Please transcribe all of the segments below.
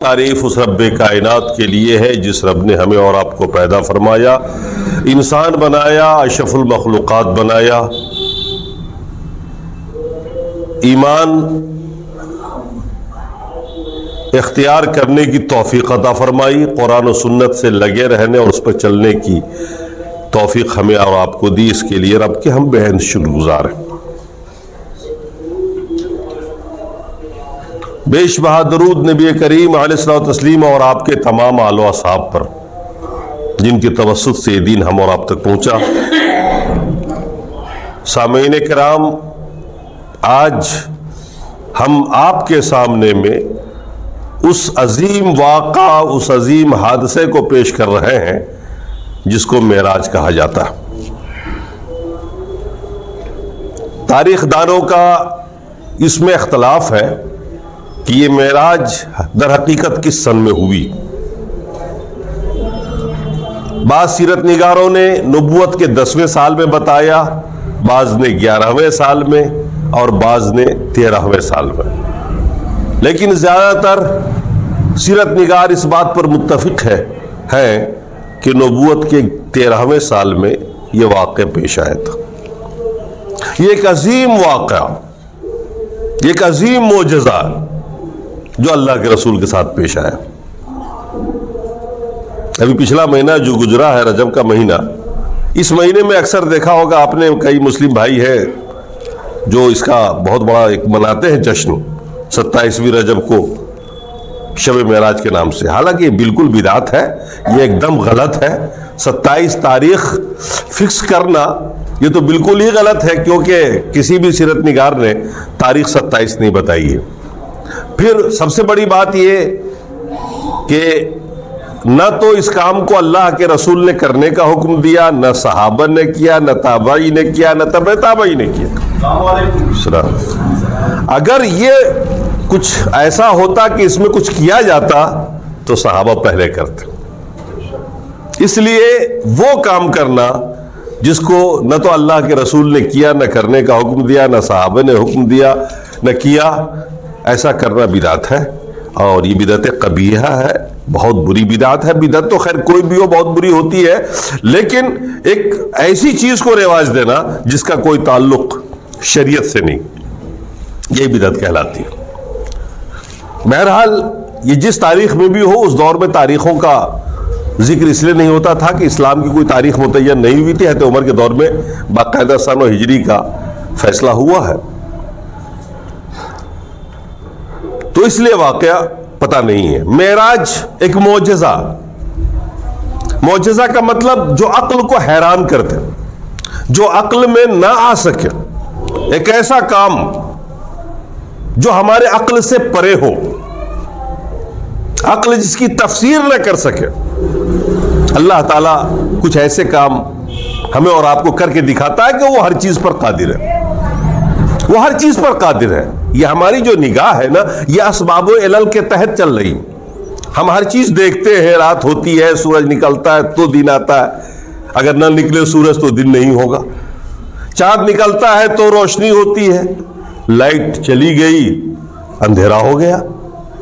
تعریف اس رب کائنات کے لیے ہے جس رب نے ہمیں اور آپ کو پیدا فرمایا، انسان بنایا، اشرف المخلوقات بنایا، ایمان اختیار کرنے کی توفیق عطا فرمائی، قرآن و سنت سے لگے رہنے اور اس پر چلنے کی توفیق ہمیں اور آپ کو دی۔ اس کے لیے رب کے ہم بے حد شکر گزار ہیں۔ بیش بہا درود نبی کریم علیہ الصلوۃ والتسلیم اور آپ کے تمام آل و اصحاب پر جن کے توسط سے یہ دین ہم اور آپ تک پہنچا۔ سامعین کرام، آج ہم آپ کے سامنے میں اس عظیم واقعہ، اس عظیم حادثے کو پیش کر رہے ہیں جس کو معراج کہا جاتا ہے۔ تاریخ دانوں کا اس میں اختلاف ہے کہ یہ معراج در حقیقت کس سن میں ہوئی۔ بعض سیرت نگاروں نے نبوت کے 10ویں سال میں بتایا، بعض نے 11ویں سال میں اور بعض نے 13ویں سال میں، لیکن زیادہ تر سیرت نگار اس بات پر متفق ہیں کہ نبوت کے 13ویں سال میں یہ واقعہ پیش آیا تھا۔ یہ ایک عظیم واقعہ، ایک عظیم معجزہ جو اللہ کے رسول کے ساتھ پیش آیا۔ ابھی پچھلا مہینہ جو گزرا ہے، رجب کا مہینہ، اس مہینے میں اکثر دیکھا ہوگا آپ نے، کئی مسلم بھائی ہیں جو اس کا بہت بڑا ایک مناتے ہیں جشن 27ویں رجب کو شب معراج کے نام سے۔ حالانکہ یہ بالکل بدعت ہے، یہ ایک دم غلط ہے۔ 27 تاریخ فکس کرنا یہ تو بالکل ہی غلط ہے، کیونکہ کسی بھی سیرت نگار نے تاریخ 27 نہیں بتائی ہے۔ پھر سب سے بڑی بات یہ کہ نہ تو اس کام کو اللہ کے رسول نے کرنے کا حکم دیا، نہ صحابہ نے کیا، نہ تابعی نے کیا، نہ تبع تابعی نے کیا۔ اگر یہ کچھ ایسا ہوتا کہ اس میں کچھ کیا جاتا تو صحابہ پہلے کرتے۔ اس لیے وہ کام کرنا جس کو نہ تو اللہ کے رسول نے کیا، نہ کرنے کا حکم دیا، نہ صحابہ نے حکم دیا، نہ کیا، ایسا کرنا بدعت ہے، اور یہ بدعت قبیحہ ہے، بہت بری بدعت ہے۔ بدعت تو خیر کوئی بھی ہو بہت بری ہوتی ہے، لیکن ایک ایسی چیز کو رواج دینا جس کا کوئی تعلق شریعت سے نہیں، یہ بدعت کہلاتی ہے۔ بہرحال یہ جس تاریخ میں بھی ہو، اس دور میں تاریخوں کا ذکر اس لیے نہیں ہوتا تھا کہ اسلام کی کوئی تاریخ متعین نہیں ہوئی تھی۔ حضرت عمر کے دور میں باقاعدہ سن و ہجری کا فیصلہ ہوا ہے، تو اس لیے واقعہ پتہ نہیں ہے۔ معراج ایک معجزہ، معجزہ کا مطلب جو عقل کو حیران کر دے، جو عقل میں نہ آ سکے، ایک ایسا کام جو ہمارے عقل سے پرے ہو، عقل جس کی تفسیر نہ کر سکے۔ اللہ تعالیٰ کچھ ایسے کام ہمیں اور آپ کو کر کے دکھاتا ہے کہ وہ ہر چیز پر قادر ہے، وہ ہر چیز پر قادر ہے۔ یہ ہماری جو نگاہ ہے نا، یہ اسباب و علل کے تحت چل رہی۔ ہم ہر چیز دیکھتے ہیں، رات ہوتی ہے، سورج نکلتا ہے تو دن آتا ہے، اگر نہ نکلے سورج تو دن نہیں ہوگا۔ چاند نکلتا ہے تو روشنی ہوتی ہے، لائٹ چلی گئی اندھیرا ہو گیا۔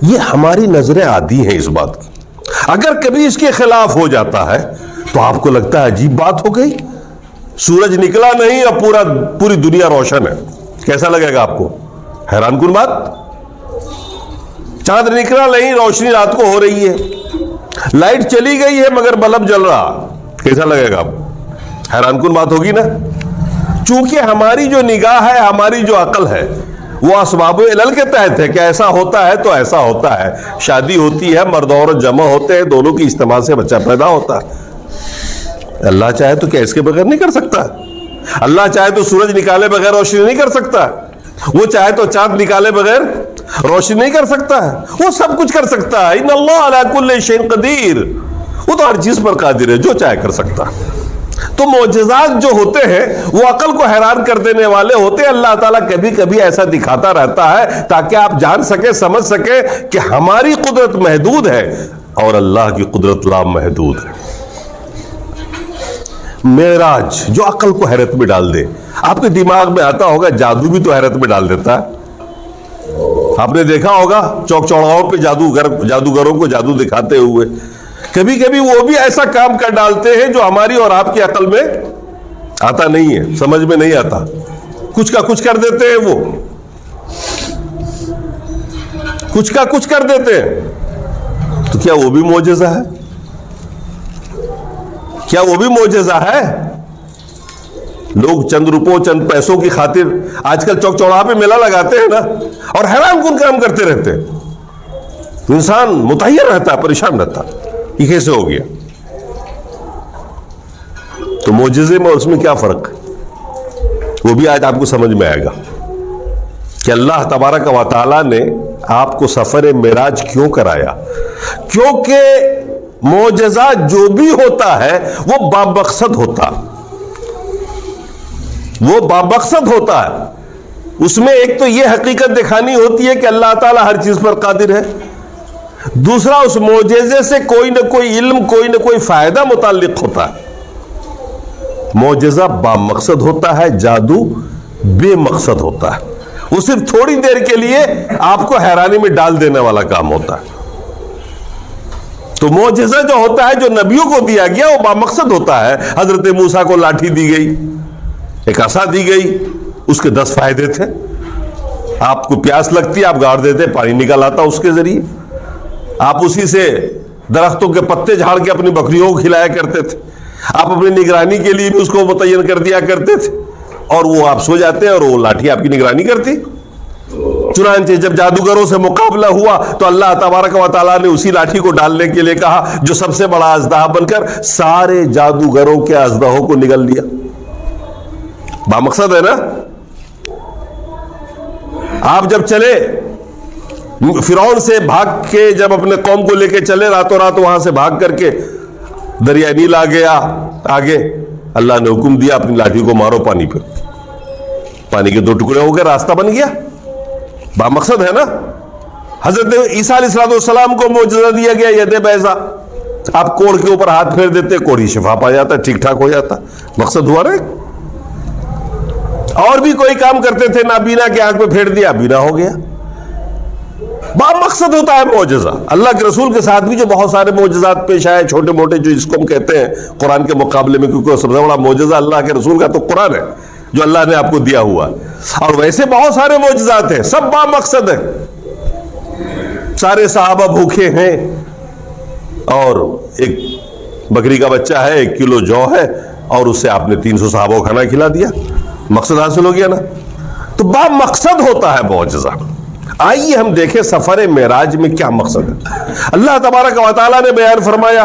یہ ہماری نظریں عادی ہیں اس بات کی۔ اگر کبھی اس کے خلاف ہو جاتا ہے تو آپ کو لگتا ہے عجیب بات ہو گئی، سورج نکلا نہیں اور پوری دنیا روشن ہے، کیسا لگے گا آپ کو؟ حیران کن بات۔ چاند نکلا نہیں، روشنی رات کو ہو رہی ہے، لائٹ چلی گئی ہے مگر بلب جل رہا، کیسا لگے گا آپ کو؟ حیران کن بات ہوگی نا۔ چونکہ ہماری جو نگاہ ہے، ہماری جو عقل ہے، وہ اسباب و علل کے تحت ہے کہ ایسا ہوتا ہے تو ایسا ہوتا ہے۔ شادی ہوتی ہے، مرد و عورت جمع ہوتے ہیں، دونوں کی اجتماع سے بچہ پیدا ہوتا ہے۔ اللہ چاہے تو کیا اس کے بغیر نہیں کر سکتا؟ اللہ چاہے تو سورج نکالے بغیر روشنی نہیں کر سکتا، وہ چاہے تو چاند نکالے بغیر روشنی نہیں کر سکتا ہے، وہ سب کچھ کر سکتا ہے۔ ان اللہ علی کل شیء قدیر، وہ تو ہر چیز پر قادر ہے، جو چاہے کر سکتا ہے۔ تو معجزات جو ہوتے ہیں وہ عقل کو حیران کر دینے والے ہوتے ہیں۔ اللہ تعالیٰ کبھی کبھی ایسا دکھاتا رہتا ہے تاکہ آپ جان سکیں، سمجھ سکیں کہ ہماری قدرت محدود ہے اور اللہ کی قدرت لامحدود ہے۔ معراج جو عقل کو حیرت میں ڈال دے۔ آپ کے دماغ میں آتا ہوگا جادو بھی تو حیرت میں ڈال دیتا ہے، آپ نے دیکھا ہوگا چوک چوراہوں پہ جادوگروں کو جادو دکھاتے ہوئے، کبھی کبھی وہ بھی ایسا کام کر ڈالتے ہیں جو ہماری اور آپ کی عقل میں آتا نہیں ہے، سمجھ میں نہیں آتا، کچھ کا کچھ کر دیتے ہیں، وہ کچھ کا کچھ کر دیتے ہیں، تو کیا وہ بھی معجزہ ہے؟ کیا وہ بھی معجزہ ہے؟ لوگ چند روپوں چند پیسوں کی خاطر آج کل چوک چوراہا پہ میلہ لگاتے ہیں نا، اور حیران کن کام کرتے رہتے ہیں، انسان متحیر رہتا ہے، پریشان رہتا ہے، یہ کیسے ہو گیا؟ تو معجزے میں اور اس میں کیا فرق ہے؟ وہ بھی آج آپ کو سمجھ میں آئے گا کہ اللہ تبارک و تعالیٰ نے آپ کو سفر معراج کیوں کرایا، کیونکہ معجزہ جو بھی ہوتا ہے وہ بامقصد ہوتا، وہ بامقصد ہوتا ہے، اس میں ایک تو یہ حقیقت دکھانی ہوتی ہے کہ اللہ تعالیٰ ہر چیز پر قادر ہے، دوسرا اس معجزے سے کوئی نہ کوئی علم، کوئی نہ کوئی فائدہ متعلق ہوتا ہے۔ معجزہ بامقصد ہوتا ہے، جادو بے مقصد ہوتا ہے، وہ صرف تھوڑی دیر کے لیے آپ کو حیرانی میں ڈال دینے والا کام ہوتا ہے۔ تو معجزہ جو ہوتا ہے، جو نبیوں کو دیا گیا، وہ بامقصد ہوتا ہے۔ حضرت موسیٰ کو لاٹھی دی گئی، ایک عصا دی گئی، اس کے 10 فائدے تھے۔ آپ کو پیاس لگتی، آپ گاڑ دیتے، پانی نکل آتا اس کے ذریعے، آپ اسی سے درختوں کے پتے جھاڑ کے اپنی بکریوں کو کھلایا کرتے تھے، آپ اپنی نگرانی کے لیے بھی اس کو متعین کر دیا کرتے تھے، اور وہ آپ سو جاتے اور وہ لاٹھی آپ کی نگرانی کرتی۔ چنانچہ جب جادوگروں سے مقابلہ ہوا تو اللہ تبارک و تعالیٰ نے اسی لاٹھی کو ڈالنے کے لیے کہا جو سب سے بڑا اژدہا بن کر سارے جادوگروں کے اژدہوں کو نگل لیا۔ بامقصد ہے نا؟ آپ جب چلے فرعون سے بھاگ کے، جب اپنے قوم کو لے کے چلے، راتوں رات وہاں سے بھاگ کر کے دریا نیل آ گیا آگے، اللہ نے حکم دیا اپنی لاٹھی کو مارو پانی پہ، پانی کے 2 ٹکڑے ہو گئے، راستہ بن گیا۔ بامقصد ہے نا؟ حضرت عیسیٰ علیہ السلام کو معجزہ دیا گیا، ید بیضا، آپ کوڑ کے اوپر ہاتھ پھیر دیتے، کوڑی شفا پا جاتا، ٹھیک ٹھاک ہو جاتا، مقصد ہوا رہے۔ اور بھی کوئی کام کرتے تھے، نابینا کی آنکھ پہ پھیر دیا، بینا ہو گیا۔ مقصد ہوتا ہے معجزہ۔ اللہ کے رسول کے ساتھ بھی جو بہت سارے معجزات پیش آئے، چھوٹے موٹے، جو اس کو ہم کہتے ہیں قرآن کے مقابلے میں، کیونکہ سب سے بڑا معجزہ اللہ کے رسول کا تو قرآن ہے جو اللہ نے آپ کو دیا ہوا ہے، اور ویسے بہت سارے معجزات ہیں، سب بامقصد ہیں۔ سارے صحابہ بھوکے ہیں اور ایک بکری کا بچہ ہے، 1 کلو جو ہے، اور اس سے آپ نے 300 صحابہ کو کھانا کھلا دیا، مقصد حاصل ہو گیا نا؟ تو بامقصد ہوتا ہے معجزہ۔ آئیے ہم دیکھیں سفر معراج میں کیا مقصد ہے۔ اللہ تبارک و تعالیٰ نے بیان فرمایا،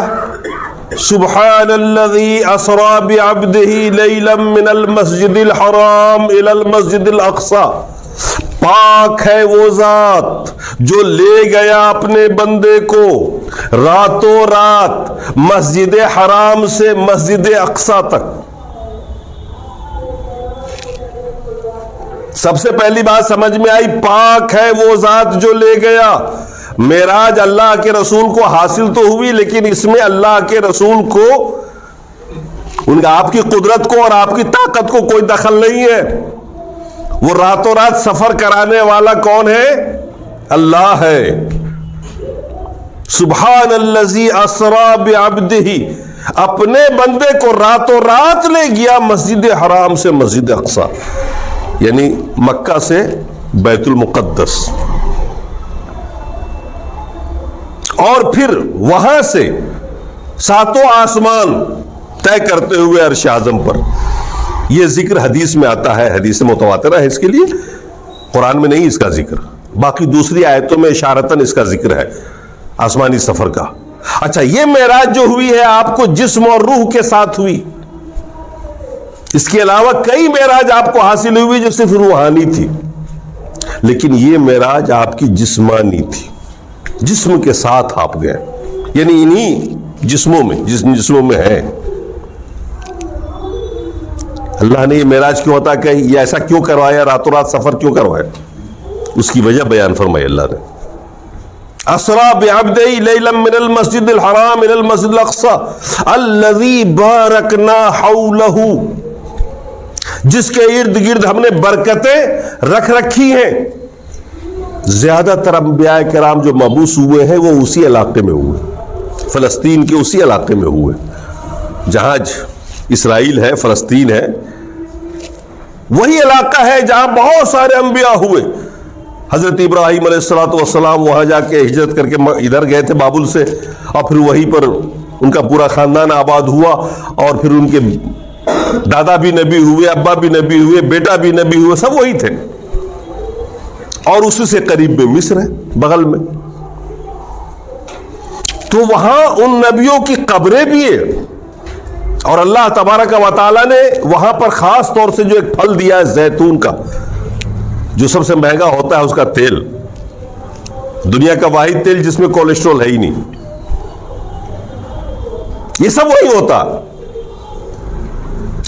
سبحان الذی اسری بعبدہ لیلا من المسجد الحرام الی المسجد الاقصی، پاک ہے وہ ذات جو لے گیا اپنے بندے کو راتوں رات مسجد حرام سے مسجد اقصی تک۔ سب سے پہلی بات سمجھ میں آئی، پاک ہے وہ ذات جو لے گیا۔ معراج اللہ کے رسول کو حاصل تو ہوئی، لیکن اس میں اللہ کے رسول کو، آپ کی قدرت کو اور آپ کی طاقت کو کوئی دخل نہیں ہے۔ وہ راتوں رات سفر کرانے والا کون ہے؟ اللہ ہے۔ سبحان الذی اسری بعبدہ، اپنے بندے کو راتوں رات لے گیا مسجد حرام سے مسجد اقصی، یعنی مکہ سے بیت المقدس، اور پھر وہاں سے 7 آسمان طے کرتے ہوئے عرش اعظم پر۔ یہ ذکر حدیث میں آتا ہے، حدیث متواترہ ہے اس کے لیے، قرآن میں نہیں اس کا ذکر، باقی دوسری آیتوں میں اشارتاً اس کا ذکر ہے آسمانی سفر کا۔ اچھا، یہ معراج جو ہوئی ہے آپ کو جسم اور روح کے ساتھ ہوئی، اس کے علاوہ کئی معراج آپ کو حاصل ہوئی جو صرف روحانی تھی، لیکن یہ معراج آپ کی جسمانی تھی، جسم کے ساتھ آپ گئے، یعنی انہی جسموں میں، جن جسموں میں ہے۔ اللہ نے یہ معراج کیوں عطا کی، یہ ایسا کیوں کروایا، راتوں رات سفر کیوں کروایا، اس کی وجہ بیان فرمائی اللہ نے۔ اسری بعبدہ لیلا من المسجد الحرام الى المسجد الاقصی الذی بارکنا حولہ، جس کے ارد گرد ہم نے برکتیں رکھ رکھی ہیں۔ زیادہ تر انبیاء کرام جو مبعوث ہوئے ہیں وہ اسی علاقے میں ہوئے، فلسطین کے اسی علاقے میں ہوئے، جہاں اسرائیل ہے، فلسطین ہے، وہی علاقہ ہے جہاں بہت سارے انبیاء ہوئے۔ حضرت ابراہیم علیہ السلام وہاں جا کے ہجرت کر کے ادھر گئے تھے بابل سے، اور پھر وہیں پر ان کا پورا خاندان آباد ہوا، اور پھر ان کے دادا بھی نبی ہوئے، ابا بھی نبی ہوئے، بیٹا بھی نبی ہوئے، سب وہی تھے۔ اور اسی سے قریب میں مصر ہے، بغل میں، تو وہاں ان نبیوں کی قبریں بھی ہیں، اور اللہ تبارک و تعالیٰ نے وہاں پر خاص طور سے جو ایک پھل دیا ہے زیتون کا، جو سب سے مہنگا ہوتا ہے اس کا تیل، دنیا کا واحد تیل جس میں کولیسٹرول ہے ہی نہیں، یہ سب وہی ہوتا۔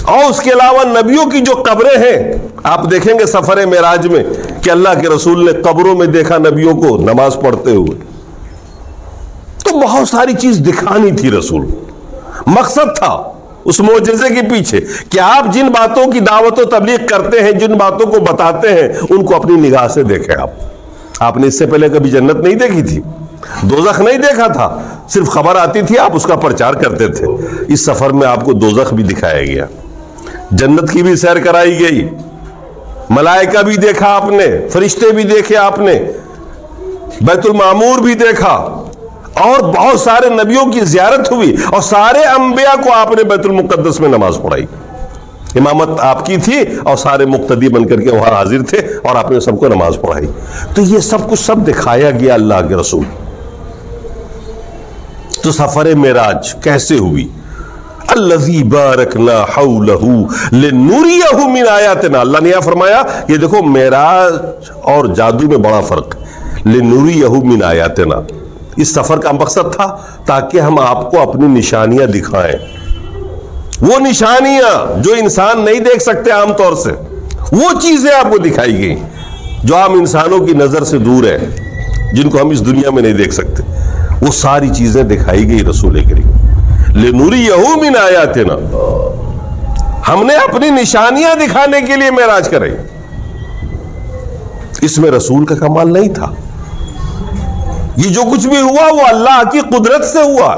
اور اس کے علاوہ نبیوں کی جو قبریں ہیں، آپ دیکھیں گے سفر معراج میں کہ اللہ کے رسول نے قبروں میں دیکھا نبیوں کو نماز پڑھتے ہوئے۔ تو بہت ساری چیز دکھانی تھی رسول، مقصد تھا اس معجزے کے پیچھے کہ آپ جن باتوں کی دعوت و تبلیغ کرتے ہیں، جن باتوں کو بتاتے ہیں، ان کو اپنی نگاہ سے دیکھیں۔ آپ نے اس سے پہلے کبھی جنت نہیں دیکھی تھی، دوزخ نہیں دیکھا تھا، صرف خبر آتی تھی، آپ اس کا پرچار کرتے تھے۔ اس سفر میں آپ کو دوزخ بھی دکھایا گیا، جنت کی بھی سیر کرائی گئی، ملائکہ بھی دیکھا آپ نے، فرشتے بھی دیکھے آپ نے، بیت المعمور بھی دیکھا، اور بہت سارے نبیوں کی زیارت ہوئی، اور سارے انبیاء کو آپ نے بیت المقدس میں نماز پڑھائی، امامت آپ کی تھی، اور سارے مقتدی بن کر کے وہاں حاضر تھے، اور آپ نے سب کو نماز پڑھائی۔ تو یہ سب کچھ سب دکھایا گیا اللہ کے رسول۔ تو سفر معراج کیسے ہوئی؟ الذی بارکنا حولہ لنریہ من آیاتنا، اللہ نے یہ فرمایا، یہ دیکھو معراج اور جادو میں بڑا فرق ہے، لنریہ من آیاتنا۔ اس سفر کا مقصد تھا تاکہ ہم آپ کو اپنی نشانیاں دکھائیں، وہ نشانیاں جو انسان نہیں دیکھ سکتے عام طور سے، وہ چیزیں آپ کو دکھائی گئی جو عام انسانوں کی نظر سے دور ہے، جن کو ہم اس دنیا میں نہیں دیکھ سکتے، وہ ساری چیزیں دکھائی گئی رسول کریم۔ لنریہ من آیاتنا، ہم نے اپنی نشانیاں دکھانے کے لیے معراج کرائی۔ اس میں رسول کا کمال نہیں تھا، یہ جو کچھ بھی ہوا وہ اللہ کی قدرت سے ہوا۔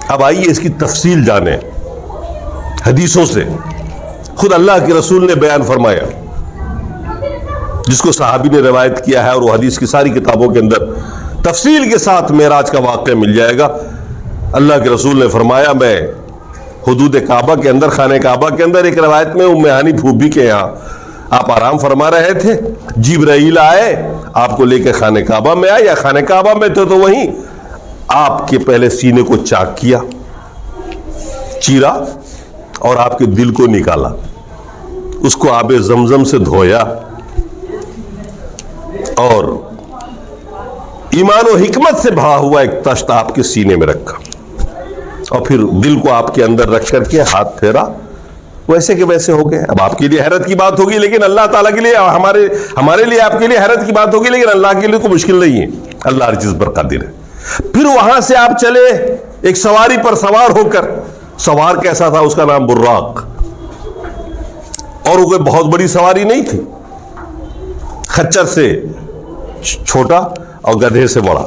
اب آئیے اس کی تفصیل جانیں حدیثوں سے، خود اللہ کے رسول نے بیان فرمایا، جس کو صحابی نے روایت کیا ہے، اور وہ حدیث کی ساری کتابوں کے اندر تفصیل کے ساتھ معراج کا واقعہ مل جائے گا۔ اللہ کے رسول نے فرمایا، میں حدود کعبہ کے اندر، خانہ کعبہ کے اندر، ایک روایت میں ام ہانی پھوپھی کے یہاں آپ آرام فرما رہے تھے، جبرائیل آئے، آپ کو لے کے خانہ کعبہ میں آئے، یا خانہ کعبہ میں تھے تو وہیں آپ کے پہلے سینے کو چاک کیا، چیرا، اور آپ کے دل کو نکالا، اس کو آب زمزم سے دھویا، اور ایمان و حکمت سے بھرا ہوا ایک تشت آپ کے سینے میں رکھا، اور پھر دل کو آپ کے اندر رکھ کر کے ہاتھ پھیرا، ویسے کہ ویسے ہو گئے۔ اب آپ کے لیے حیرت کی بات ہوگی، لیکن اللہ تعالیٰ کے لیے، ہمارے لیے، آپ کے لیے حیرت کی بات ہوگی، لیکن اللہ کے لیے کوئی مشکل نہیں ہے، اللہ ہر چیز پر قادر ہے۔ پھر وہاں سے آپ چلے ایک سواری پر سوار ہو کر، سوار کیسا تھا؟ اس کا نام براق، اور وہ کوئی بہت بڑی سواری نہیں تھی، خچر سے چھوٹا اور گدھے سے بڑا۔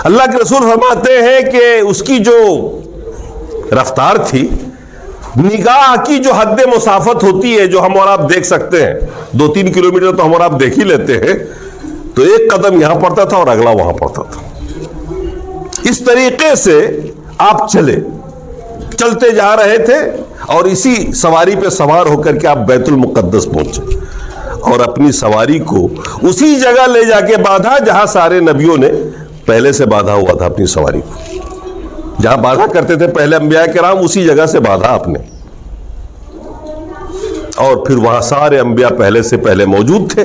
اللہ کے رسول فرماتے ہیں کہ اس کی جو رفتار تھی، نگاہ کی جو حد مسافت ہوتی ہے، جو ہم اور آپ دیکھ سکتے ہیں، 2-3 کلومیٹر تو ہم اور آپ دیکھ ہی لیتے ہیں، تو ایک قدم یہاں پڑتا تھا اور اگلا وہاں پڑتا تھا۔ اس طریقے سے آپ چلتے جا رہے تھے، اور اسی سواری پہ سوار ہو کر کے آپ بیت المقدس پہنچے، اور اپنی سواری کو اسی جگہ لے جا کے باندھا جہاں سارے نبیوں نے پہلے سے باندھا ہوا تھا اپنی سواری کو، جہاں باندھا کرتے تھے پہلے انبیاء کرام، اسی جگہ سے باندھا آپ نے، اور پھر وہاں سارے انبیاء پہلے موجود تھے،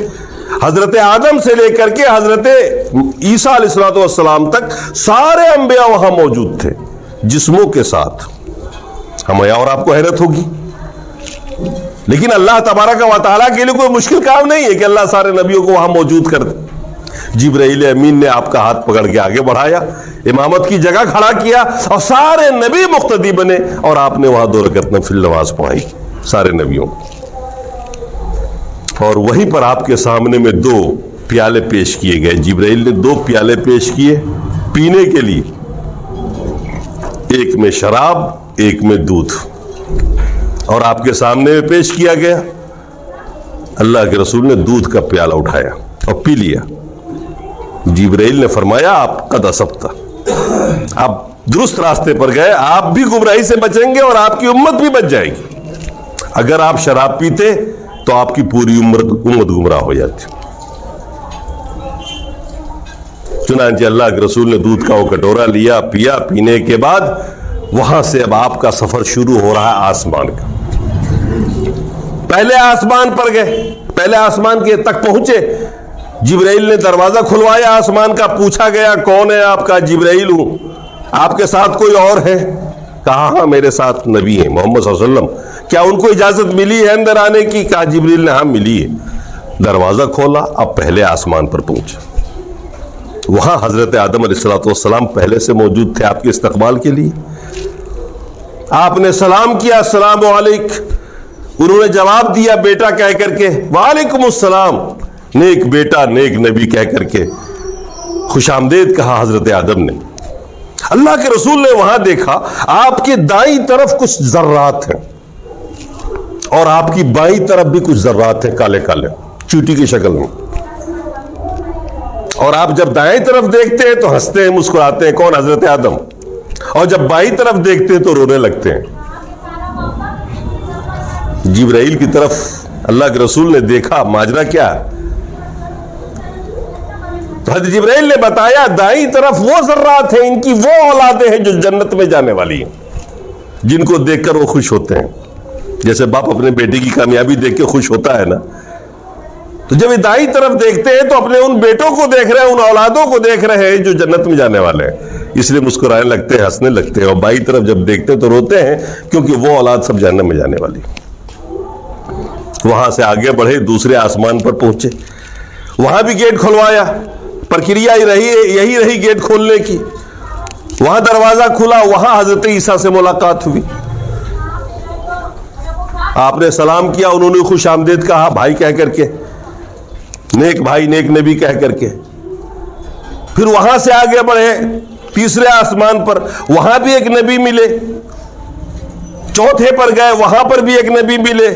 حضرت آدم سے لے کر کے حضرت عیسیٰ علیہ السلام تک سارے انبیاء وہاں موجود تھے، جسموں کے ساتھ۔ ہمیں اور آپ کو حیرت ہوگی، لیکن اللہ تبارک و تعالیٰ کے لیے کوئی مشکل کام نہیں ہے کہ اللہ سارے نبیوں کو وہاں موجود کر دے۔ جبرائیل امین نے آپ کا ہاتھ پکڑ کے آگے بڑھایا، امامت کی جگہ کھڑا کیا، اور سارے نبی مقتدی بنے، اور آپ نے وہاں 2 رکعت نفل نماز پڑھائی سارے نبیوں کو۔ اور وہیں پر آپ کے سامنے میں 2 پیالے پیش کیے گئے. جبرائیل نے 2 پیالے پیش کیے پینے کے لیے، ایک میں شراب ایک میں دودھ، اور آپ کے سامنے میں پیش کیا گیا. اللہ کے رسول نے دودھ کا پیالہ اٹھایا اور پی لیا. جبرائیل نے فرمایا آپ قد اصبت، آپ درست راستے پر گئے، آپ بھی گمراہی سے بچیں گے اور آپ کی امت بھی بچ جائے گی. اگر آپ شراب پیتے تو آپ کی پوری امت گمراہ ہو جاتی. چنانچہ اللہ کے رسول نے دودھ کا وہ کٹورا لیا، پیا. پینے کے بعد وہاں سے اب آپ کا سفر شروع ہو رہا ہے آسمان کا. پہلے آسمان پر گئے، پہلے آسمان کے تک پہنچے. جبرائیل نے دروازہ کھلوایا آسمان کا. پوچھا گیا کون ہے آپ کا؟ جبرائیل ہوں. آپ کے ساتھ کوئی اور ہے؟ کہا ہاں میرے ساتھ نبی ہیں محمد صلی اللہ علیہ وسلم. کیا ان کو اجازت ملی ہے اندر آنے کی؟ کہا جبرائیل نے ہاں ملی ہے. دروازہ کھولا. اب پہلے آسمان پر پہنچا. وہاں حضرت آدم علیہ السلام پہلے سے موجود تھے آپ کے استقبال کے لیے. آپ نے سلام کیا، السلام علیکم. انہوں نے جواب دیا بیٹا کہہ کر کے، وعلیکم السلام. نیک بیٹا نیک نبی کہہ کر کے خوش آمدید کہا حضرت آدم نے. اللہ کے رسول نے وہاں دیکھا آپ کی دائیں طرف کچھ ذرات ہیں اور آپ کی بائیں طرف بھی کچھ ذرات ہیں، کالے کالے چیٹی کی شکل میں. اور آپ جب دائیں طرف دیکھتے ہیں تو ہنستے ہیں، مسکراتے ہیں. کون؟ حضرت آدم. اور جب بائیں طرف دیکھتے ہیں تو رونے لگتے ہیں. جبرائیل کی طرف اللہ کے رسول نے دیکھا ماجرا کیا ہے. تو حضرت جبرائیل نے بتایا دائیں طرف وہ ذرات ہیں، ان کی وہ اولادیں ہیں جو جنت میں جانے والی ہیں، جن کو دیکھ کر وہ خوش ہوتے ہیں. جیسے باپ اپنے بیٹے کی کامیابی دیکھ کے خوش ہوتا ہے نا، تو جب یہ دائیں طرف دیکھتے ہیں تو اپنے ان بیٹوں کو دیکھ رہے ہیں، ان اولادوں کو دیکھ رہے ہیں جو جنت میں جانے والے ہیں. اس لیے مسکرانے لگتے ہیں، ہنسنے لگتے ہیں. اور بائیں طرف جب دیکھتے ہیں تو روتے ہیں، کیونکہ وہ اولاد سب جنت میں جانے والی. وہاں سے آگے بڑھے، دوسرے آسمان پر پہنچے. وہاں بھی گیٹ کھلوایا. پرکریا یہی رہی گیٹ کھولنے کی. وہاں دروازہ کھلا. وہاں حضرت عیسیٰ سے ملاقات ہوئی. آپ نے سلام کیا، انہوں نے خوش آمدید کہا بھائی کہہ کر کے، نیک بھائی نیک نبی کہہ کر کے. پھر وہاں سے آگے بڑھے تیسرے آسمان پر. وہاں بھی ایک نبی ملے. چوتھے پر گئے، وہاں پر بھی ایک نبی ملے.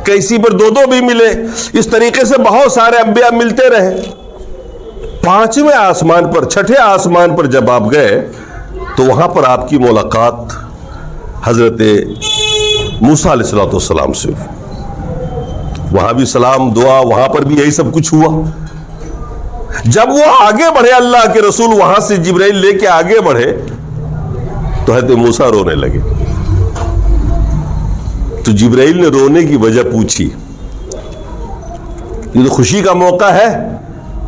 کیسی پر 2 بھی ملے. اس طریقے سے بہت سارے انبیاء ملتے رہے. 5ویں آسمان پر، 6ٹھے آسمان پر جب آپ گئے تو وہاں پر آپ کی ملاقات حضرت موسیٰ علیہ السلام سے. وہاں بھی سلام دعا، وہاں پر بھی یہی سب کچھ ہوا. جب وہ آگے بڑھے اللہ کے رسول، وہاں سے جبرائیل لے کے آگے بڑھے تو حضرت موسیٰ رونے لگے. تو جبرائیل نے رونے کی وجہ پوچھی. یہ تو خوشی کا موقع ہے،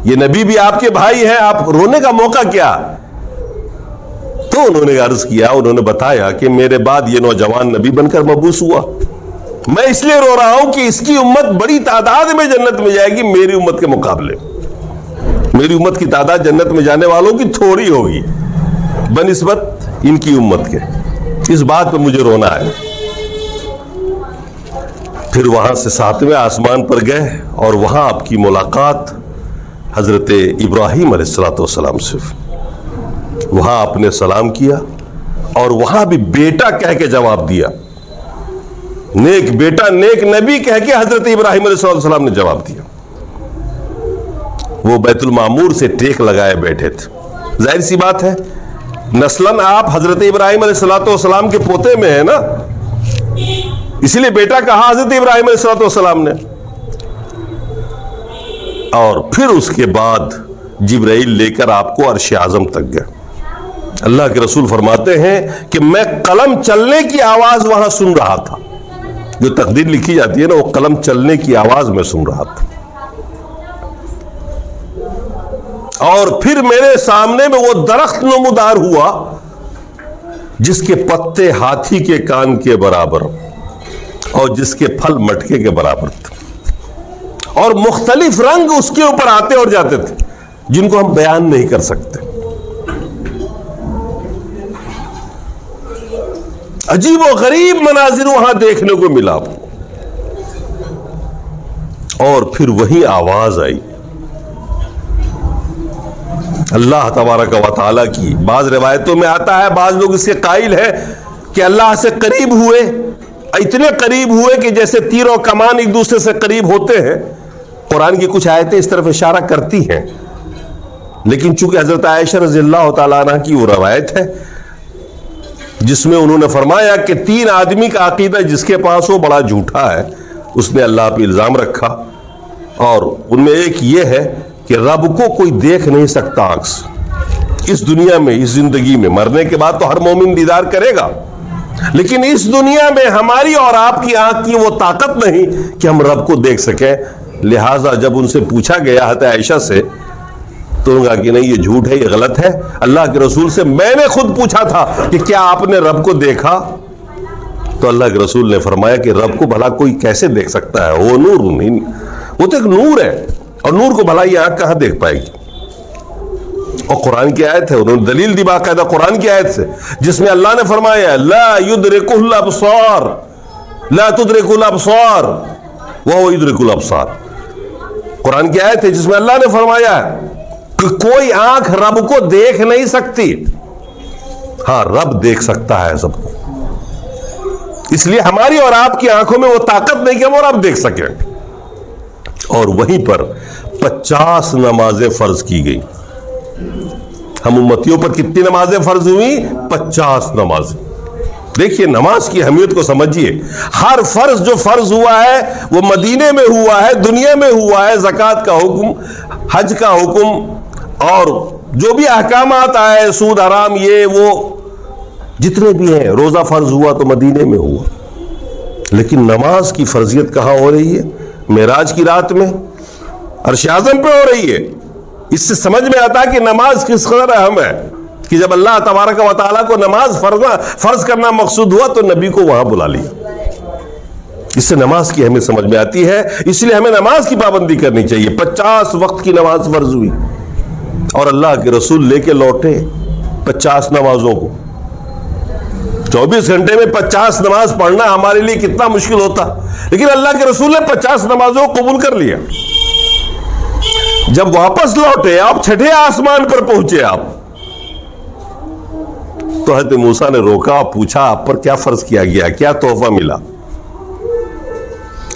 یہ نبی بھی آپ کے بھائی ہیں، آپ رونے کا موقع کیا؟ تو انہوں نے عرض کیا، انہوں نے بتایا کہ میرے بعد یہ نوجوان نبی بن کر مبعوث ہوا. میں اس لیے رو رہا ہوں کہ اس کی امت بڑی تعداد میں جنت میں جائے گی میری امت کے مقابلے. میری امت کی تعداد جنت میں جانے والوں کی تھوڑی ہوگی بنسبت ان کی امت کے. اس بات پہ مجھے رونا ہے. پھر وہاں سے 7ویں آسمان پر گئے اور وہاں آپ کی ملاقات حضرت ابراہیم علیہ السلام سے. وہاں آپ نے سلام کیا اور وہاں بھی بیٹا کہہ کے جواب دیا. نیک بیٹا نیک نبی کہہ کے حضرت ابراہیم علیہ السلام نے جواب دیا. وہ بیت المعمور سے ٹیک لگائے بیٹھے تھے. ظاہر سی بات ہے نسلاً آپ حضرت ابراہیم علیہ السلام کے پوتے میں ہیں نا، اسی لیے بیٹا کہا حضرت ابراہیم علیہ السلام نے. اور پھر اس کے بعد جبرائیل لے کر آپ کو عرش اعظم تک گئے. اللہ کے رسول فرماتے ہیں کہ میں قلم چلنے کی آواز وہاں سن رہا تھا. جو تقدیر لکھی جاتی ہے نا، وہ قلم چلنے کی آواز میں سن رہا تھا. اور پھر میرے سامنے میں وہ درخت نمودار ہوا جس کے پتے ہاتھی کے کان کے برابر اور جس کے پھل مٹکے کے برابر تھے، اور مختلف رنگ اس کے اوپر آتے اور جاتے تھے جن کو ہم بیان نہیں کر سکتے. عجیب و غریب مناظر وہاں دیکھنے کو ملا. اور پھر وہی آواز آئی اللہ تبارک و تعالیٰ کی. بعض روایتوں میں آتا ہے بعض لوگ اس کے قائل ہیں کہ اللہ سے قریب ہوئے, اتنے قریب ہوئے کہ جیسے تیر و کمان ایک دوسرے سے قریب ہوتے ہیں. قرآن کی کچھ آیتیں اس طرف اشارہ کرتی ہیں, لیکن چونکہ حضرت عائشہ رضی اللہ تعالیٰ عنہ کی وہ روایت ہے جس میں انہوں نے فرمایا کہ 3 آدمی کا عقیدہ جس کے پاس وہ بڑا جھوٹا ہے, اس نے اللہ پہ الزام رکھا, اور ان میں ایک یہ ہے کہ رب کو کوئی دیکھ نہیں سکتا آنکھ سے اس دنیا میں, اس زندگی میں. مرنے کے بعد تو ہر مومن دیدار کرے گا, لیکن اس دنیا میں ہماری اور آپ کی آنکھ کی وہ طاقت نہیں کہ ہم رب کو دیکھ سکیں. لہٰذا جب ان سے پوچھا گیا حضرت عائشہ سے تو انہوں نے کہا کہ نہیں یہ جھوٹ ہے, یہ غلط ہے. اللہ کے رسول سے میں نے خود پوچھا تھا کہ کیا آپ نے رب کو دیکھا, تو اللہ کے رسول نے فرمایا کہ رب کو بھلا کوئی کیسے دیکھ سکتا ہے, وہ نور نہیں, وہ تو ایک نور ہے, اور نور کو بھلا یہ آنکھ کہاں دیکھ پائے گی. اور قرآن کی آیت ہے, انہوں نے دلیل دی باقاعدہ قرآن کی آیت سے جس میں اللہ نے فرمایا لا یدرکہ الابصار لا تدرکہ الابصار وہو یدرک الابصار. قرآن کی آیت ہے جس میں اللہ نے فرمایا کہ کوئی آنکھ رب کو دیکھ نہیں سکتی, ہاں رب دیکھ سکتا ہے سب کو. اس لیے ہماری اور آپ کی آنکھوں میں وہ طاقت نہیں کہ ہم اور آپ دیکھ سکیں. اور وہیں پر 50 نمازیں فرض کی گئی. ہم امتیوں پر کتنی نمازیں فرض ہوئی؟ 50 نمازیں. دیکھیے نماز کی اہمیت کو سمجھیے. ہر فرض جو فرض ہوا ہے وہ مدینے میں ہوا ہے, دنیا میں ہوا ہے. زکوٰۃ کا حکم, حج کا حکم, اور جو بھی احکامات آئے, سود حرام یہ وہ جتنے بھی ہیں, روزہ فرض ہوا تو مدینے میں ہوا. لیکن نماز کی فرضیت کہاں ہو رہی ہے؟ معراج کی رات میں عرش اعظم پہ ہو رہی ہے. اس سے سمجھ میں آتا ہے کہ نماز کس قدر اہم ہے کہ جب اللہ تبارک و تعالیٰ کو نماز فرض کرنا مقصود ہوا تو نبی کو وہاں بلا لیا. اس سے نماز کی اہمیت سمجھ میں آتی ہے. اس لیے ہمیں نماز کی پابندی کرنی چاہیے. 50 وقت کی نماز فرض ہوئی اور اللہ کے رسول لے کے لوٹے 50 نمازوں کو. 24 گھنٹے میں 50 نماز پڑھنا ہمارے لیے کتنا مشکل ہوتا, لیکن اللہ کے رسول نے 50 نمازوں کو قبول کر لیا. جب واپس لوٹے آپ, 6 آسمان پر پہنچے آپ, تو حضرت موسیٰ نے روکا, پوچھا آپ پر کیا فرض کیا گیا, کیا تحفہ ملا؟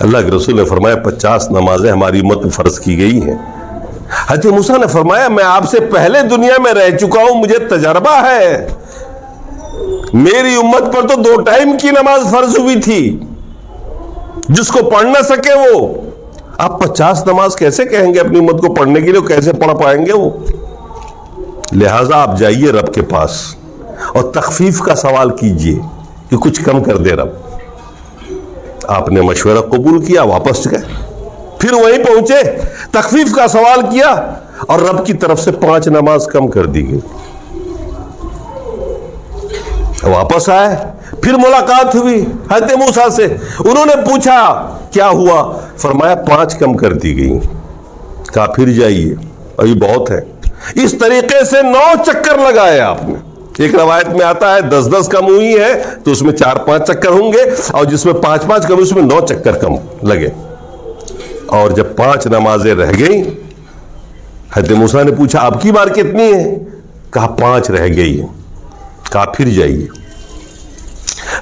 اللہ کے رسول نے فرمایا 50 نمازیں ہماری امت میں فرض کی گئی ہیں. حضرت موسیٰ نے فرمایا میں آپ سے پہلے دنیا میں رہ چکا ہوں, مجھے تجربہ ہے. میری امت پر تو 2 ٹائم کی نماز فرض ہوئی تھی, جس کو پڑھ نہ سکے وہ. آپ 50 نماز کیسے کہیں گے اپنی امت کو پڑھنے کے لیے, کیسے پڑھ پائیں گے وہ؟ لہٰذا آپ جائیے رب کے پاس اور تخفیف کا سوال کیجئے کہ کچھ کم کر دے رب. آپ نے مشورہ قبول کیا, واپس گئے, پھر وہیں پہنچے, تخفیف کا سوال کیا اور رب کی طرف سے 5 نماز کم کر دی گئی. واپس آئے, پھر ملاقات ہوئی حضرت موسیٰ سے, انہوں نے پوچھا کیا ہوا؟ فرمایا 5 کم کر دی گئی. کہا پھر جائیے, ابھی بہت ہے. اس طریقے سے 9 چکر لگائے آپ نے. ایک روایت میں آتا ہے 10 کم ہوئی ہے تو اس میں 4-5 چکر ہوں گے, اور جس میں 5 کم اس میں 9 چکر کم لگے. اور جب 5 نمازیں رہ گئی, حضرت موسیٰ نے پوچھا اب کی بار کتنی ہے؟ کہا 5 رہ گئی. کہا پھر جائیے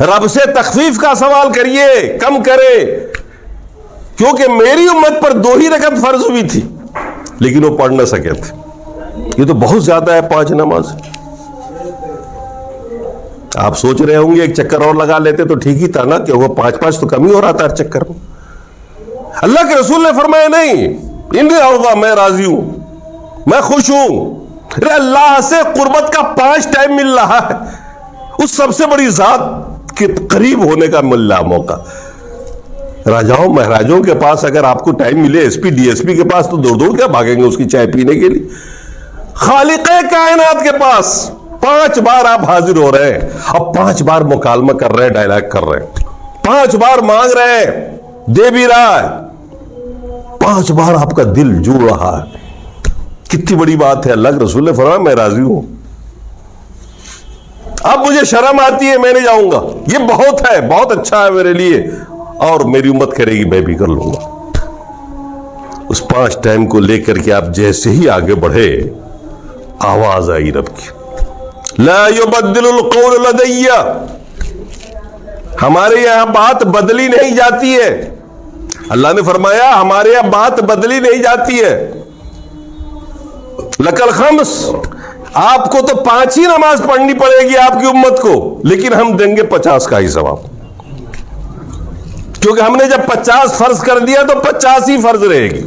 رب سے تخفیف کا سوال کریے, کم کرے, کیونکہ میری امت پر 2 ہی رکعت فرض ہوئی تھی لیکن وہ پڑھ نہ سکے تھے. یہ تو بہت زیادہ ہے 5 نماز. آپ سوچ رہے ہوں گے ایک چکر اور لگا لیتے تو ٹھیک ہی تھا نا, کہ وہ 5 تو کم ہی ہو رہا تھا ہر چکر میں. اللہ کے رسول نے فرمایا نہیں, انی ہوگا, میں راضی ہوں, میں خوش ہوں. اللہ سے قربت کا 5 ٹائم مل رہا ہے, اس سب سے بڑی ذات کے قریب ہونے کا مل رہا موقع. راجاؤں مہاراجوں کے پاس اگر آپ کو ٹائم ملے, S P D S P کے پاس, تو دوڑ کیا بھاگیں گے اس کی چائے پینے کے لیے. خالق کائنات کے پاس 5 بار آپ حاضر ہو رہے ہیں, اب 5 بار مکالمہ کر رہے ہیں, ڈائلاگ کر رہے ہیں, 5 بار مانگ رہے ہیں, دے بھی رہا ہے, 5 بار آپ کا دل جڑ رہا ہے. کتنی بڑی بات ہے. اللہ کے رسول نے فرمایا میں راضی ہوں, اب مجھے شرم آتی ہے, میں نہیں جاؤں گا, یہ بہت ہے, بہت اچھا ہے میرے لیے, اور میری امت کرے گی میں بھی کر لوں گا. اس 5 ٹائم کو لے کر کے آپ جیسے ہی آگے بڑھے، آواز آئی رب کی، لا یبدل القول لدی، ہمارے یہاں بات بدلی نہیں جاتی ہے۔ اللہ نے فرمایا ہمارے یہاں بات بدلی نہیں جاتی ہے۔ لک الخمس، آپ کو تو 5 ہی نماز پڑھنی پڑے گی آپ کی امت کو، لیکن ہم دیں گے 50 کا ہی ثواب، کیونکہ ہم نے جب 50 فرض کر دیا تو 50 ہی فرض رہے گی،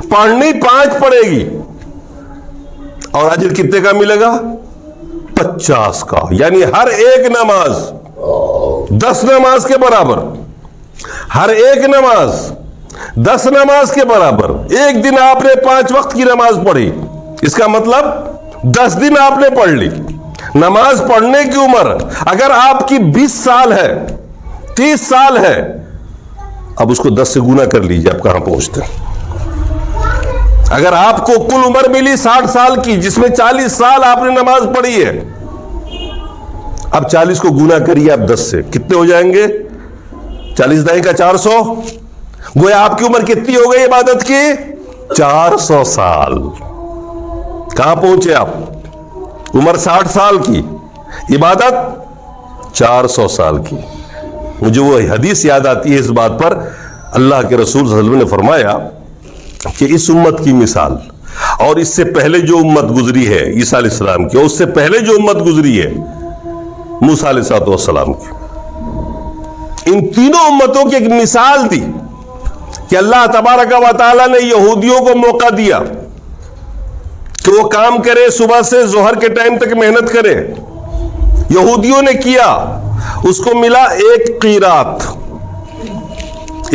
پڑھنی 5 پڑے گی، اور اجر کتنے کا ملے گا؟ 50 کا، یعنی ہر ایک نماز 10 نماز کے برابر، ہر ایک نماز 10 نماز کے برابر۔ ایک دن آپ نے 5 وقت کی نماز پڑھی، اس کا مطلب 10 دن آپ نے پڑھ لی۔ نماز پڑھنے کی عمر اگر آپ کی 20 سال ہے، 30 سال ہے، اب اس کو 10 سے گنا کر لیجیے، آپ کہاں پہنچتے ہیں؟ اگر آپ کو کل عمر ملی 60 سال کی، جس میں 40 سال آپ نے نماز پڑھی ہے، اب 40 کو گنا کریے آپ 10 سے، کتنے ہو جائیں گے؟ 40 دائیں کا 400، گویا آپ کی عمر کتنی ہو گئی عبادت کی؟ 400 سال۔ کہاں پہنچے آپ؟ عمر 60 سال کی، عبادت 400 سال کی۔ مجھے وہ حدیث یاد آتی ہے اس بات پر، اللہ کے رسول صلی اللہ علیہ وسلم نے فرمایا کہ اس امت کی مثال اور اس سے پہلے جو امت گزری ہے عیسیٰ علیہ السلام کی، اور اس سے پہلے جو امت گزری ہے موسیٰ علیہ السلام کی، ان تینوں امتوں کی ایک مثال دی کہ اللہ تبارک و تعالیٰ نے یہودیوں کو موقع دیا کہ وہ کام کرے، صبح سے ظہر کے ٹائم تک محنت کرے۔ یہودیوں نے کیا، اس کو ملا 1 قیرات،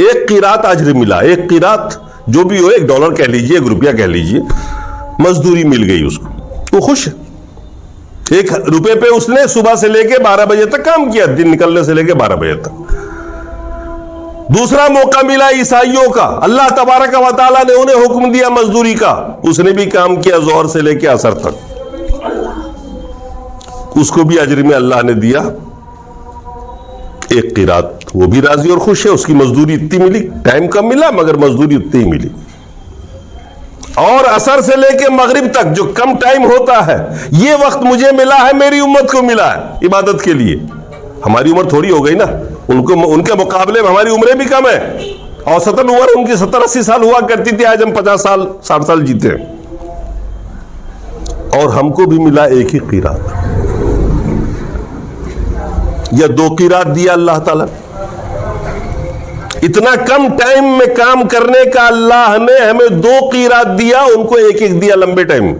1 قیرات اجر ملا، 1 قیرات جو بھی ہو، $1 کہہ لیجئے، 1 روپیہ کہہ لیجئے، مزدوری مل گئی اس کو، وہ خوش ہے۔ 1 روپے پہ اس نے صبح سے لے کے 12 بجے تک کام کیا، دن نکلنے سے لے کے 12 بجے تک۔ دوسرا موقع ملا عیسائیوں کا، اللہ تبارک و تعالیٰ نے انہیں حکم دیا مزدوری کا، اس نے بھی کام کیا ظہر سے لے کے عصر تک، اس کو بھی اجر میں اللہ نے دیا 1 قیرات، وہ بھی راضی اور خوش ہے، اس کی مزدوری اتنی ملی، ٹائم کم ملا مگر مزدوری اتنی ہی ملی۔ اور عصر سے لے کے مغرب تک جو کم ٹائم ہوتا ہے، یہ وقت مجھے ملا ہے، میری امت کو ملا ہے عبادت کے لیے۔ ہماری عمر تھوڑی ہو گئی نا، ان کے مقابلے میں ہماری عمریں بھی کم ہیں، اوسطاً عمر ان کی 70-80 سال ہوا کرتی تھی، آج ہم 50 سال 60 سال جیتے ہیں، اور ہم کو بھی ملا 1 ہی قیرات، یا 2 قیرات دیا اللہ تعالیٰ۔ اتنا کم ٹائم میں کام کرنے کا اللہ نے ہمیں 2 قیرات دیا، ان کو 1 دیا لمبے ٹائم۔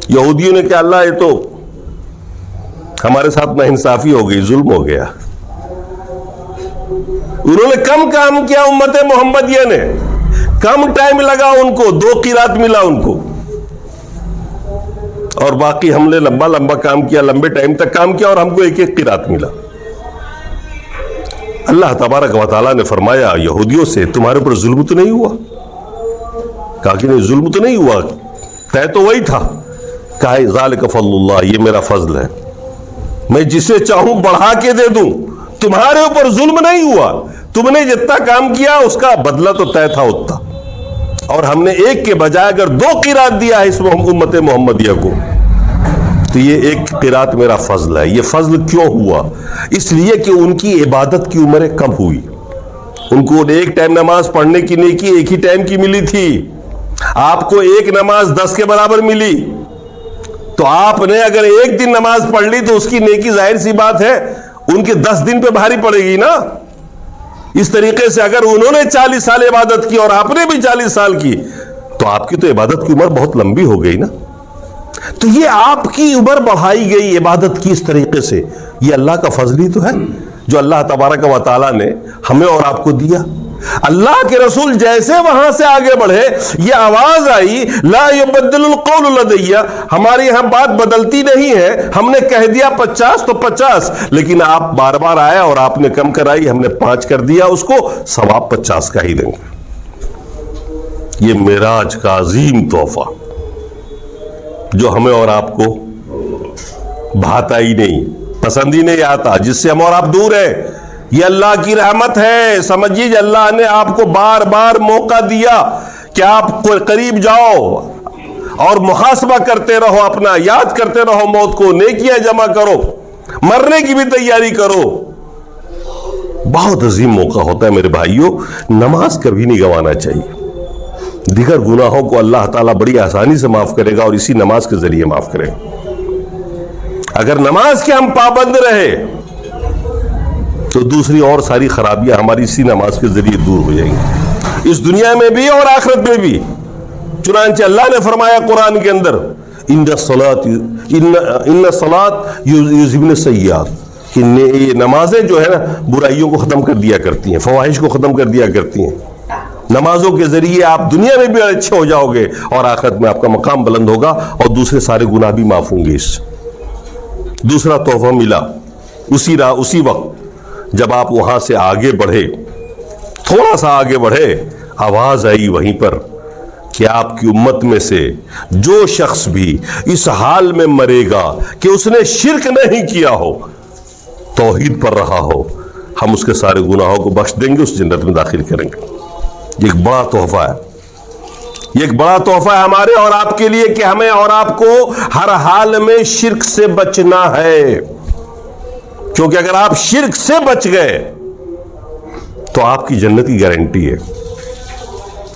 یہودیوں نے کہا اللہ یہ تو ہمارے ساتھ ناانصافی ہو گئی، ظلم ہو گیا، انہوں نے کم کام کیا، امت محمدیہ نے کم ٹائم لگا، ان کو 2 قیرات ملا ان کو، اور باقی ہم نے لمبا لمبا کام کیا، لمبے ٹائم تک کام کیا، اور ہم کو 1 قیرات ملا۔ اللہ تبارک و تعالیٰ نے فرمایا یہودیوں سے تمہارے اوپر ظلم تو نہیں ہوا؟ کہا کہ نہیں ظلم تو نہیں ہوا، طے تو وہی تھا۔ کہا ذالک فضل اللہ، یہ میرا فضل ہے، میں جسے چاہوں بڑھا کے دے دوں، تمہارے اوپر ظلم نہیں ہوا، تم نے جتنا کام کیا اس کا بدلہ تو طے تھا اتنا، اور ہم نے 1 کے بجائے اگر 2 قیرات دیا ہے اس امت محمدیہ کو، تو یہ 1 قیرات میرا فضل ہے۔ یہ فضل کیوں ہوا؟ اس لیے کہ ان کی عبادت کی عمریں کم ہوئی، ان کو 1 ٹائم نماز پڑھنے کی نیکی 1 ہی ٹائم کی ملی تھی، آپ کو 1 نماز 10 کے برابر ملی، تو آپ نے اگر 1 دن نماز پڑھ لی تو اس کی نیکی ظاہر سی بات ہے ان کے 10 دن پہ بھاری پڑے گی نا۔ اس طریقے سے اگر انہوں نے 40 سال عبادت کی اور آپ نے بھی 40 سال کی، تو آپ کی تو عبادت کی عمر بہت لمبی ہو گئی نا۔ تو یہ آپ کی عمر بڑھائی گئی عبادت کی اس طریقے سے، یہ اللہ کا فضل ہی تو ہے جو اللہ تبارک و تعالیٰ نے ہمیں اور آپ کو دیا۔ اللہ کے رسول جیسے وہاں سے آگے بڑھے، یہ آواز آئی لا یبدل القول لدی، ہمارے یہاں بات بدلتی نہیں ہے، ہم نے کہہ دیا 50 تو 50، لیکن آپ بار بار آئے اور آپ نے کم کرائی، ہم نے 5 کر دیا، اس کو ثواب 50 کا ہی دیں گے۔ یہ معراج کا عظیم تحفہ جو ہمیں اور آپ کو بھاتا ہی نہیں، پسند ہی نہیں آتا، جس سے ہم اور آپ دور ہیں، یہ اللہ کی رحمت ہے۔ سمجھیے اللہ نے آپ کو بار بار موقع دیا کہ آپ قریب جاؤ اور محاسبہ کرتے رہو، اپنا یاد کرتے رہو موت کو، نیکیاں جمع کرو، مرنے کی بھی تیاری کرو. بہت عظیم موقع ہوتا ہے میرے بھائیوں. نماز کبھی نہیں گنوانا چاہیے. دیگر گناہوں کو اللہ تعالیٰ بڑی آسانی سے معاف کرے گا اور اسی نماز کے ذریعے معاف کرے گا. اگر نماز کے ہم پابند رہے تو دوسری اور ساری خرابیاں ہماری اسی نماز کے ذریعے دور ہو جائیں گی، اس دنیا میں بھی اور آخرت میں بھی. چنانچہ اللہ نے فرمایا قرآن کے اندر ان الصلاۃ یذہبن السیئات، کہ یہ نمازیں جو ہے نا برائیوں کو ختم کر دیا کرتی ہیں، فواحش کو ختم کر دیا کرتی ہیں. نمازوں کے ذریعے آپ دنیا میں بھی اچھے ہو جاؤ گے اور آخرت میں آپ کا مقام بلند ہوگا اور دوسرے سارے گناہ بھی معاف ہوں گے. اس دوسرا تحفہ ملا اسی وقت جب آپ وہاں سے آگے بڑھے، تھوڑا سا آگے بڑھے، آواز آئی وہیں پر کہ آپ کی امت میں سے جو شخص بھی اس حال میں مرے گا کہ اس نے شرک نہیں کیا ہو، توحید پر رہا ہو، ہم اس کے سارے گناہوں کو بخش دیں گے، اس جنت میں داخل کریں گے. یہ ایک بڑا تحفہ ہے، یہ ایک بڑا تحفہ ہے ہمارے اور آپ کے لیے کہ ہمیں اور آپ کو ہر حال میں شرک سے بچنا ہے. کیونکہ اگر آپ شرک سے بچ گئے تو آپ کی جنت کی گارنٹی ہے.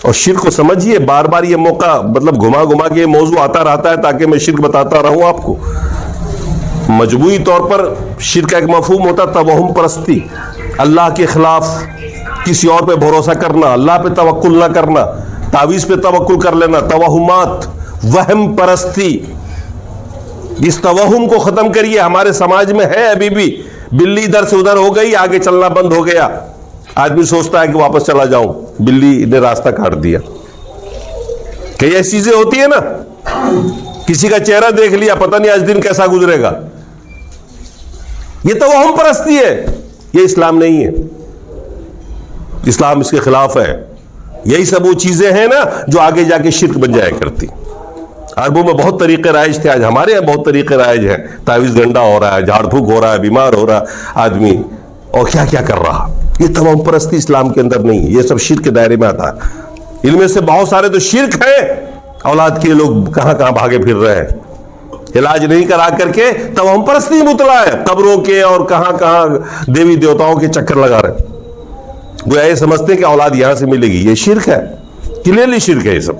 اور شرک کو سمجھیے، بار بار یہ موقع مطلب گھما کے یہ موضوع آتا رہتا ہے تاکہ میں شرک بتاتا رہوں آپ کو. مجموعی طور پر شرک کا ایک مفہوم ہوتا توہم پرستی، اللہ کے خلاف کسی اور پہ بھروسہ کرنا، اللہ پہ توکل نہ کرنا، تعویذ پہ توکل کر لینا، توہمات، وہم پرستی. اس توہم کو ختم کریے. ہمارے سماج میں ہے ابھی بھی، بلی ادھر سے ادھر ہو گئی، آگے چلنا بند ہو گیا، آدمی سوچتا ہے کہ واپس چلا جاؤں، بلی نے راستہ کاٹ دیا. کئی ایسی چیزیں ہوتی ہیں نا، کسی کا چہرہ دیکھ لیا، پتہ نہیں آج دن کیسا گزرے گا. یہ توہم پرستی ہے، یہ اسلام نہیں ہے. اسلام اس کے خلاف ہے. یہی سب وہ چیزیں ہیں نا جو آگے جا کے شرک بن جایا کرتی. عربوں میں بہت طریقے رائج تھے، آج ہمارے یہاں بہت طریقے رائج ہیں. تعویذ گنڈا ہو رہا ہے، جھاڑ پھونک ہو رہا ہے، بیمار ہو رہا آدمی، اور کیا کیا کر رہا. یہ توہم پرستی اسلام کے اندر نہیں، یہ سب شرک کے دائرے میں آتا ہے. ان میں سے بہت سارے تو شرک ہیں، اولاد کے لوگ کہاں کہاں بھاگے پھر رہے ہیں، علاج نہیں کرا کر کے توہم پرستی مطلع ہے، قبروں کے اور کہاں کہاں دیوی دیوتاؤں کے چکر لگا رہے ہیں. وہ یہ سمجھتے ہیں کہ اولاد یہاں سے ملے گی. یہ شرک ہے، کلیئرلی شرک ہے یہ سب.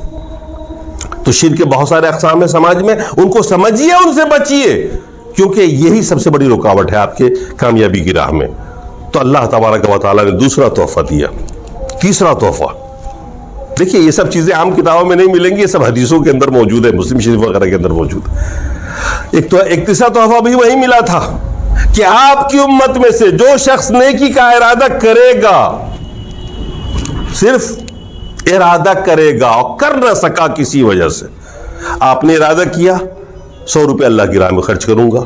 تو شرک کے بہت سارے اقسام ہیں سماج میں، ان کو سمجھیے، ان سے بچیے، کیونکہ یہی سب سے بڑی رکاوٹ ہے آپ کے کامیابی کی راہ میں. تو اللہ تبارک و تعالیٰ نے دوسرا تحفہ دیا. تیسرا تحفہ دیکھیے، یہ سب چیزیں عام کتابوں میں نہیں ملیں گی، یہ سب حدیثوں کے اندر موجود ہے، مسلم شریف وغیرہ کے اندر موجود ہے. ایک تیسرا تحفہ بھی وہی ملا تھا کہ آپ کی امت میں سے جو شخص نیکی کا ارادہ کرے گا، صرف ارادہ کرے گا اور کر نہ سکا کسی وجہ سے، آپ نے ارادہ کیا 100 روپے اللہ کی راہ میں خرچ کروں گا،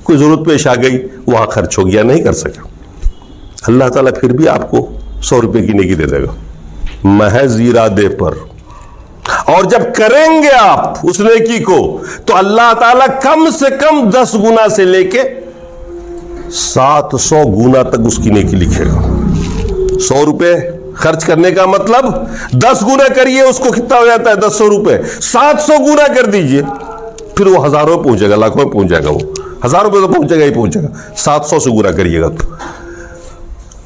کوئی ضرورت پیش آ گئی، وہاں خرچ ہو گیا، نہیں کر سکا، اللہ تعالیٰ پھر بھی آپ کو 100 روپے کی نیکی دے دے گا محض ارادے پر. اور جب کریں گے آپ اس نیکی کو تو اللہ تعالیٰ کم سے کم 10 گنا سے لے کے 700 گنا تک اس کی نیکی لکھے گا. 100 روپے خرچ کرنے کا مطلب 10 گنا کریے، اس کو کتنا ہو جاتا ہے 100 روپے، 700 گنا کر دیجئے، پھر وہ ہزاروں پہنچ جائے گا، لاکھوں میں پہنچ جائے گا. وہ 1000 روپے تو پہنچے گا ہی پہنچے گا، 700 سے گنا کریے گا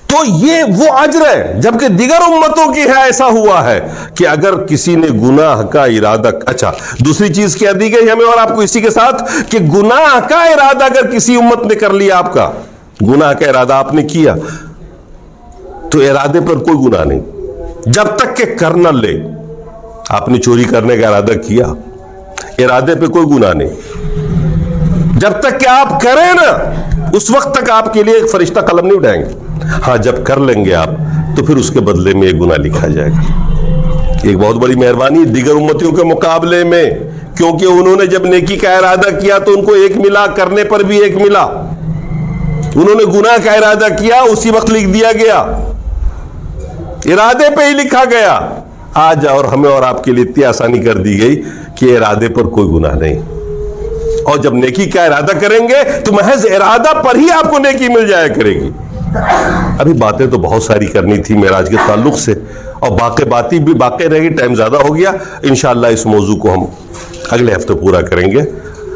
تو یہ وہ اجر ہے. جبکہ دیگر امتوں کی ہے ایسا ہوا ہے کہ اگر کسی نے گناہ کا ارادہ، اچھا دوسری چیز کیا دی گئی ہمیں اور آپ کو اسی کے ساتھ کہ گناہ کا ارادہ اگر کسی امت نے کر لیا، آپ کا گناہ کا ارادہ آپ نے کیا تو ارادے پر کوئی گناہ نہیں جب تک کہ کر نہ لے. آپ نے چوری کرنے کا ارادہ کیا، ارادے پہ کوئی گناہ نہیں، جب تک کہ آپ کریں نا اس وقت تک آپ کے لیے ایک فرشتہ قلم نہیں اٹھائیں گے. ہاں جب کر لیں گے آپ تو پھر اس کے بدلے میں ایک گناہ لکھا جائے گا. ایک بہت بڑی مہربانی دیگر امتیوں کے مقابلے میں، کیونکہ انہوں نے جب نیکی کا ارادہ کیا تو ان کو 1 ملا، کرنے پر بھی 1 ملا. انہوں نے گناہ کا ارادہ کیا، اسی وقت لکھ دیا گیا، ارادے پہ ہی لکھا گیا. آج اور ہمیں اور آپ کے لیے اتنی آسانی کر دی گئی کہ ارادے پر کوئی گناہ نہیں. اور جب نیکی کا ارادہ کریں گے تو محض ارادہ پر ہی آپ کو نیکی مل جایا کرے گی. ابھی باتیں تو بہت ساری کرنی تھی معراج کے تعلق سے، اور باتیں بھی باقی رہ گئی، ٹائم زیادہ ہو گیا. انشاءاللہ اس موضوع کو ہم اگلے ہفتے پورا کریں گے.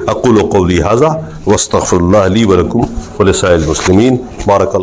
اقول قولی ھذا واستغفر اللہ لی ولکم ولسائر المسلمین. بارک اللہ.